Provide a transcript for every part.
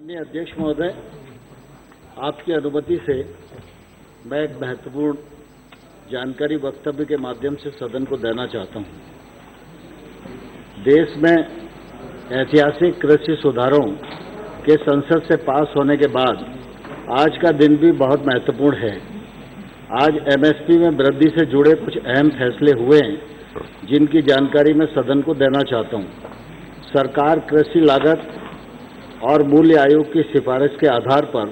माननीय अध्यक्ष महोदय, आपकी अनुमति से मैं एक महत्वपूर्ण जानकारी वक्तव्य के माध्यम से सदन को देना चाहता हूं। देश में ऐतिहासिक कृषि सुधारों के संसद से पास होने के बाद आज का दिन भी बहुत महत्वपूर्ण है। आज एमएसपी में वृद्धि से जुड़े कुछ अहम फैसले हुए हैं, जिनकी जानकारी मैं सदन को देना चाहता हूं। सरकार कृषि लागत और मूल्य आयोग की सिफारिश के आधार पर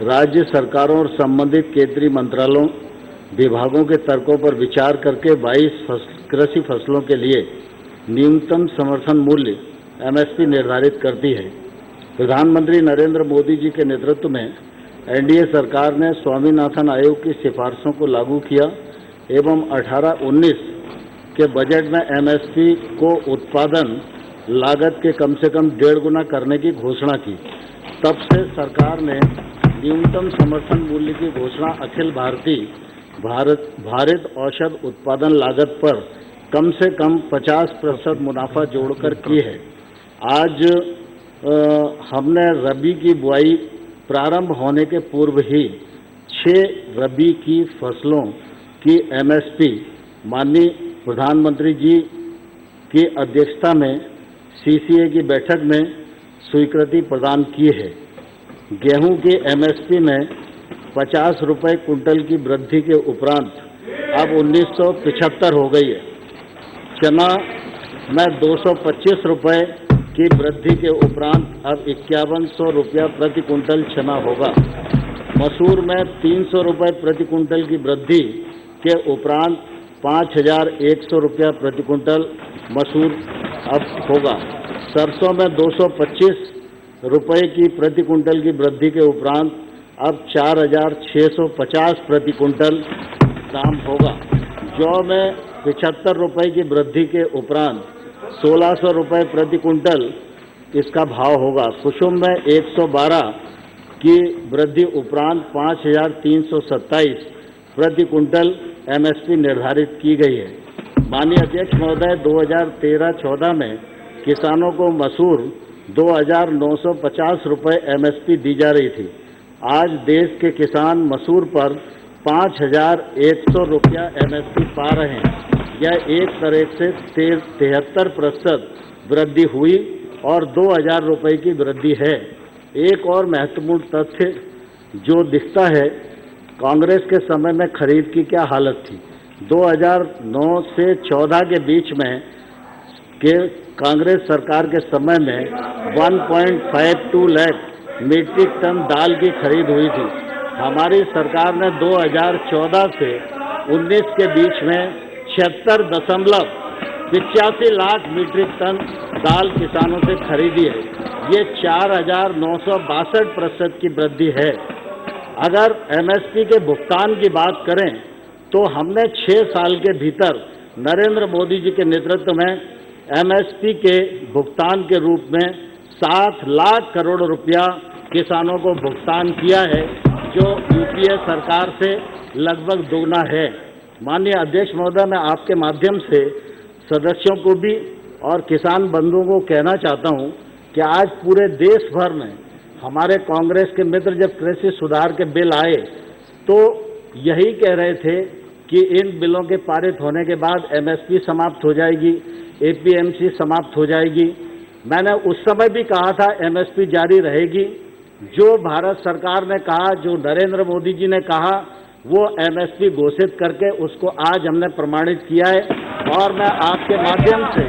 राज्य सरकारों और संबंधित केंद्रीय मंत्रालयों, विभागों के तर्कों पर विचार करके 22 कृषि फसलों के लिए न्यूनतम समर्थन मूल्य एमएसपी निर्धारित करती है। प्रधानमंत्री नरेंद्र मोदी जी के नेतृत्व में एनडीए सरकार ने स्वामीनाथन आयोग की सिफारिशों को लागू किया एवं 18-19 के बजट में एमएसपी को उत्पादन लागत के कम से कम 1.5 गुना करने की घोषणा की। तब से सरकार ने न्यूनतम समर्थन मूल्य की घोषणा अखिल भारतीय भारित औषध उत्पादन लागत पर कम से कम 50% मुनाफा जोड़कर की है। आज हमने रबी की बुआई प्रारंभ होने के पूर्व ही 6 रबी की फसलों की एमएसपी माननीय प्रधानमंत्री जी की अध्यक्षता में सीसीए की बैठक में स्वीकृति प्रदान की है। गेहूं की एमएसपी में 50 रुपये कुंटल की वृद्धि के उपरांत अब 1975 हो गई है। चना में 225 रुपये की वृद्धि के उपरांत अब 5100 रुपया प्रति कुंटल चना होगा। मसूर में 300 रुपये प्रति कुंटल की वृद्धि के उपरांत 5100 रुपया प्रति कुंटल मसूर अब होगा। सरसों में 225 रुपये की प्रति कुंटल की वृद्धि के उपरांत अब 4650 प्रति कुंटल दाम होगा। जौ में 75 रुपये की वृद्धि के उपरांत 1600 रुपये प्रति कुंटल इसका भाव होगा। कुसुम में 112 की वृद्धि उपरांत 5327 प्रति कुंटल एमएसपी निर्धारित की गई है। माननीय अध्यक्ष महोदय, 2013-14 में किसानों को मसूर 2950 रुपये एमएसपी दी जा रही थी। आज देश के किसान मसूर पर 5100 रुपया एमएसपी पा रहे हैं। यह एक तरह से 73% वृद्धि हुई और 2000 रुपये की वृद्धि है। एक और महत्वपूर्ण तथ्य जो दिखता है, कांग्रेस के समय में खरीद की क्या हालत थी। 2009 से 14 के बीच में के कांग्रेस सरकार के समय में 1.52 लाख मीट्रिक टन दाल की खरीद हुई थी। हमारी सरकार ने 2014 से 19 के बीच में 76.85 लाख मीट्रिक टन दाल किसानों से खरीदी है। ये 4962% की वृद्धि है। अगर एमएसपी के भुगतान की बात करें तो हमने 6 साल के भीतर नरेंद्र मोदी जी के नेतृत्व में एमएसपी के भुगतान के रूप में 7 लाख करोड़ रुपया किसानों को भुगतान किया है, जो यूपीए सरकार से लगभग दोगुना है। माननीय अध्यक्ष महोदय, मैं आपके माध्यम से सदस्यों को भी और किसान बंधुओं को कहना चाहता हूं कि आज पूरे देश भर में हमारे कांग्रेस के मित्र जब कृषि सुधार के बिल आए तो यही कह रहे थे कि इन बिलों के पारित होने के बाद एमएसपी समाप्त हो जाएगी, एपीएमसी समाप्त हो जाएगी। मैंने उस समय भी कहा था एमएसपी जारी रहेगी। जो भारत सरकार ने कहा, जो नरेंद्र मोदी जी ने कहा, वो एमएसपी घोषित करके उसको आज हमने प्रमाणित किया है। और मैं आपके माध्यम से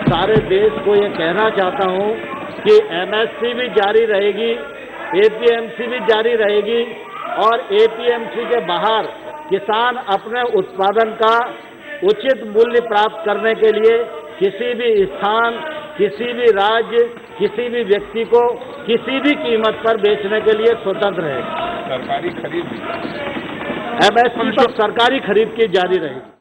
सारे देश को ये कहना चाहता हूँ कि एमएसपी भी जारी रहेगी, एपीएमसी भी जारी रहेगी और एपीएमसी के बाहर किसान अपने उत्पादन का उचित मूल्य प्राप्त करने के लिए किसी भी स्थान, किसी भी राज्य, किसी भी व्यक्ति को किसी भी कीमत पर बेचने के लिए स्वतंत्र है। सरकारी खरीद एमएसपी पर सरकारी खरीद की जारी रहेगी।